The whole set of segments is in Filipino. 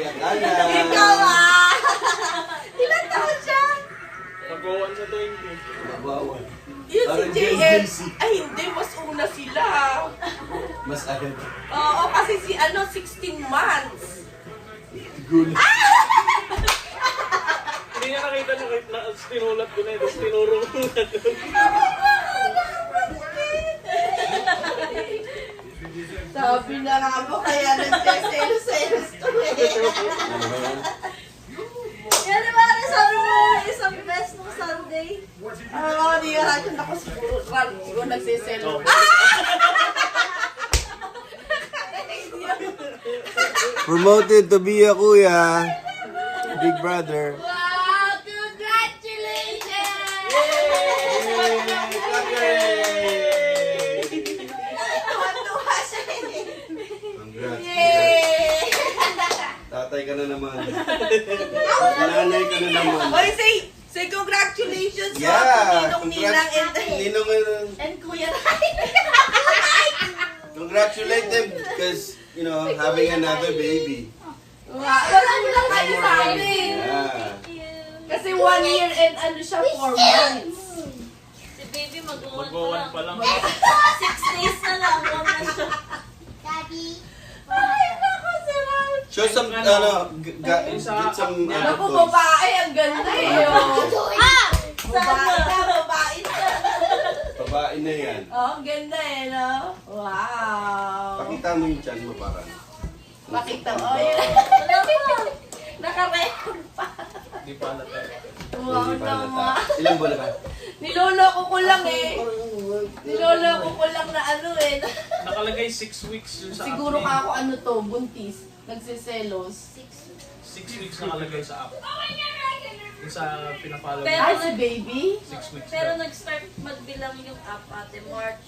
akala. Ikaw ah! Ilan taon siya? Nag-1 sa 20. Mabawan. Yun si Parang JL. JLC. Ay hindi, mas una sila. Mas ahead. Oo, kasi si 16 months. Gulo. Hindi niya nakita na kahit na tinulat ko na ito. Tinuro ko na doon. Sabi na nga po, kaya nagsiselos-selos to eh. Yan di ba sabi mo isang best nung Sunday? Oo, di ka natin ako siguro nagsiselos. Promoted to be a kuya. Big brother. Wow! Congratulations! Tuwa-tuwa siya eh. Congrats. Yay! Tatay ka na naman. Nanay ka na naman. Oy, say congratulations Yeah, to Ninong Ninang Ninong, and Kuya Rai. congratulate them because, you know, having another baby. Wow, wala lang kayo sa amin. Yeah. Kasi 1 year and ano siya, 4 months. Si baby Mag-1 pa lang. 6 days na lang. Huwag na siya. Ay, naku, sarap. Show some, get some, Naku, toys. babae, ang ganda eh. Oh. Babae Sana. na, babae na. Babae na yan. Oh, ang ganda eh, no? Wow. Pakita mo yung chan mo para. Pakita mo. Oh, yun. Wala pa. Naka-record pa. Hindi pa natin. Wow, Hindi pa tama. halata. Ilang buwan na ba? Niloloko ko lang eh. Niloloko ko lang na ano eh. Nakalagay 6 weeks yun sa Siguro app. ka ako ano to, buntis. Nagsiselos. 6 weeks nakalagay sa app. Yung sa pinafollow. Pero- Ay, si baby? 6 weeks Pero daw. nag-start magbilang yung app ate, March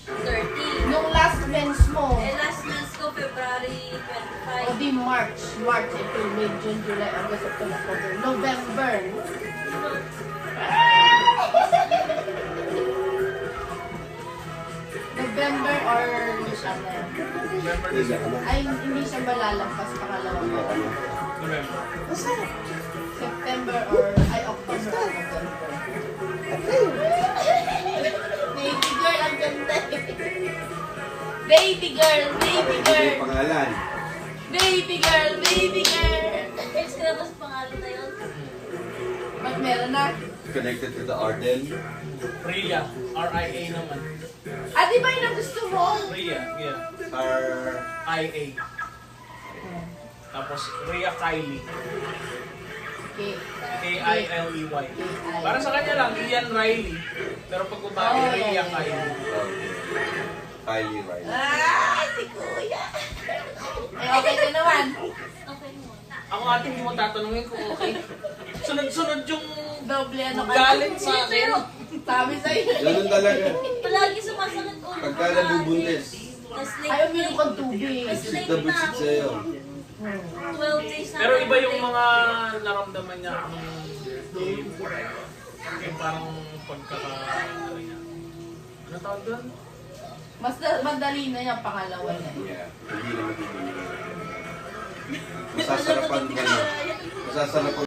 30. Nung last mens mo. Eh, last month ko, February O 25. di March, April, May, June, July, August, September, October, November. November or ano? November, Ilang ka na? Ay, hindi siya malalampas pangalawang Ilang ka na? November. Basta September or October or November. Baby girl, ang ganda eh. Baby girl, baby Ano girl, yung pangalan? baby girl, baby girl. Fix ko na ba sa pangalan na yun? Ba't meron na? Connected to the Arden. Rhea. R-I-A naman. Ah, di ba yun ang gusto mo? Rhea. Yeah. R-I-A. I-A. Tapos Rhea Kylie. Okay. K-I-L-E-Y. Para sa kanya lang, Ian Riley. Pero pag babae, Oh, Rhea yeah. Kylie. Kylie Riley. Ah, si Kuya. Eh, okay ka naman. Okay mo. Ako ate, hindi mo tatanungin kung okay. Sunod-sunod yung Doble ano ka. galit sa akin. Sabi sa'yo. Ganun talaga. Palagi sumasakit ulo. Pagka nabubuntis, Tapos Ayaw mo yung tubig. busit na busit sa'yo. 12 days na. Pero iba yung mga naramdaman niya nung yung parang ano tawag doon? Mas madali na yung pangalawa na. Yeah, hindi na matutulog. Masasarapan ka na. Masasarapan